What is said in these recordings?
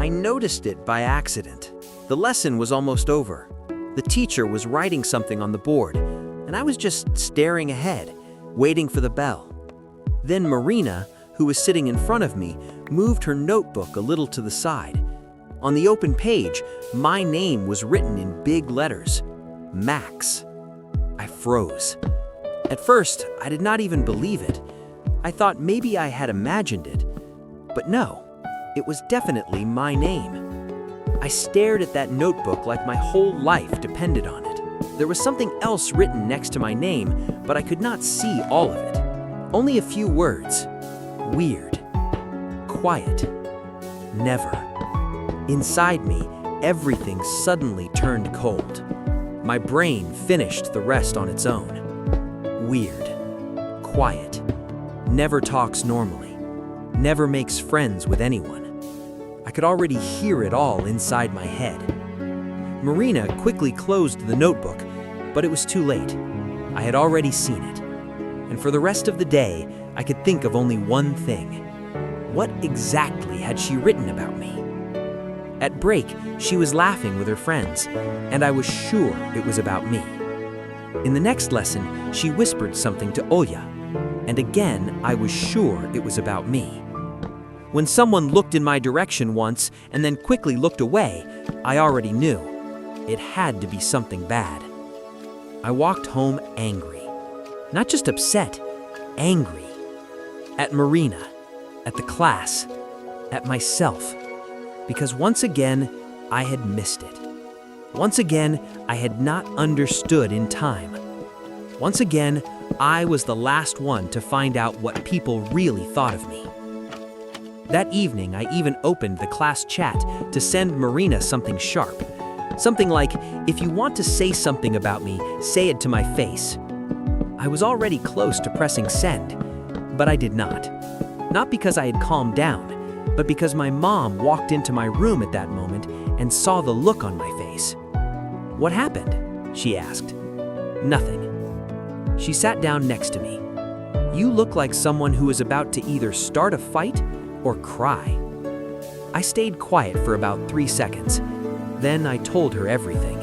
I noticed it by accident. The lesson was almost over. The teacher was writing something on the board, and I was just staring ahead, waiting for the bell. Then Marina, who was sitting in front of me, moved her notebook a little to the side. On the open page, my name was written in big letters, Max. I froze. At first, I did not even believe it. I thought maybe I had imagined it. But no, it was definitely my name. I stared at that notebook like my whole life depended on it. There was something else written next to my name, but I could not see all of it. Only a few words. Weird. Quiet. Never. Inside me, everything suddenly turned cold. My brain finished the rest on its own. Weird. Quiet. Never talks normally. Never makes friends with anyone. I could already hear it all inside my head. Marina quickly closed the notebook, but it was too late. I had already seen it. And for the rest of the day, I could think of only one thing. What exactly had she written about me? At break, she was laughing with her friends, and I was sure it was about me. In the next lesson, she whispered something to Olya, and again, I was sure it was about me. When someone looked in my direction once and then quickly looked away, I already knew. It had to be something bad. I walked home angry. Not just upset, angry. At Marina, at the class, at myself. Because once again, I had missed it. Once again, I had not understood in time. Once again, I was the last one to find out what people really thought of me. That evening, I even opened the class chat to send Marina something sharp. Something like, if you want to say something about me, say it to my face. I was already close to pressing send, but I did not. Not because I had calmed down, but because my mom walked into my room at that moment and saw the look on my face. "What happened?" she asked. "Nothing." She sat down next to me. "You look like someone who is about to either start a fight or cry." I stayed quiet for about 3 seconds. Then I told her everything.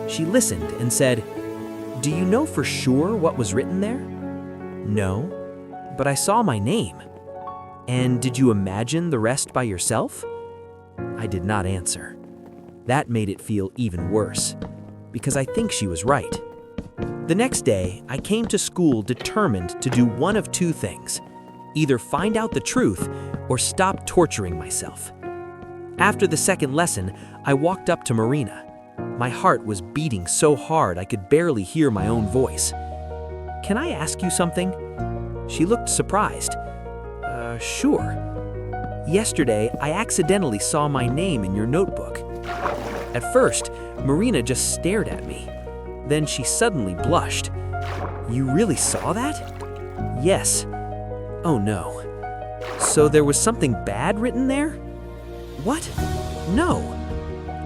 She listened and said, "Do you know for sure what was written there?" "No, but I saw my name." "And did you imagine the rest by yourself?" I did not answer. That made it feel even worse, because I think she was right. The next day, I came to school determined to do one of two things: either find out the truth or stop torturing myself. After the second lesson, I walked up to Marina. My heart was beating so hard I could barely hear my own voice. "Can I ask you something?" She looked surprised. Sure. Yesterday, I accidentally saw my name in your notebook." At first, Marina just stared at me. Then she suddenly blushed. "You really saw that?" "Yes." "Oh no. So there was something bad written there?" "What? No.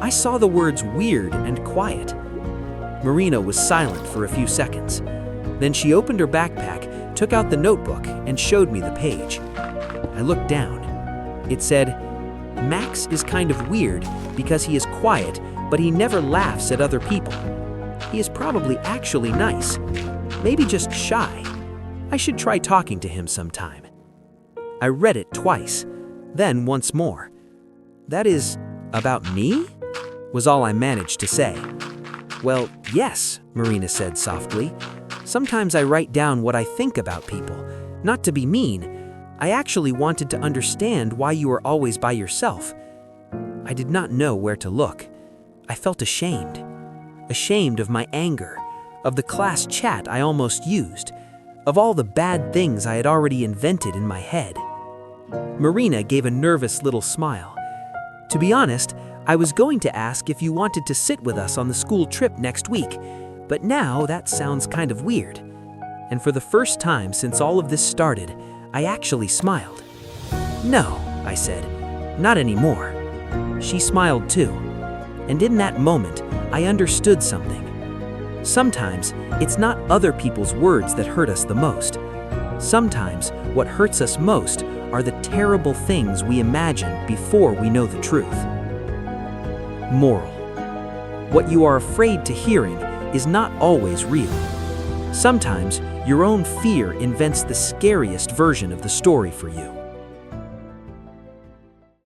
I saw the words weird and quiet." Marina was silent for a few seconds. Then she opened her backpack, took out the notebook, and showed me the page. I looked down. It said, "Max is kind of weird because he is quiet, but he never laughs at other people. He is probably actually nice, maybe just shy. I should try talking to him sometime." I read it twice, then once more. "That is about me?" was all I managed to say. "Well, yes," Marina said softly. "Sometimes I write down what I think about people, not to be mean. I actually wanted to understand why you were always by yourself." I did not know where to look. I felt ashamed. Ashamed of my anger, of the class chat I almost used, of all the bad things I had already invented in my head. Marina gave a nervous little smile. "To be honest, I was going to ask if you wanted to sit with us on the school trip next week, but now that sounds kind of weird." And for the first time since all of this started, I actually smiled. "No," I said, "not anymore." She smiled too. And in that moment, I understood something. Sometimes, it's not other people's words that hurt us the most. Sometimes, what hurts us most are the terrible things we imagine before we know the truth. Moral: what you are afraid to hearing is not always real. Sometimes your own fear invents the scariest version of the story for you.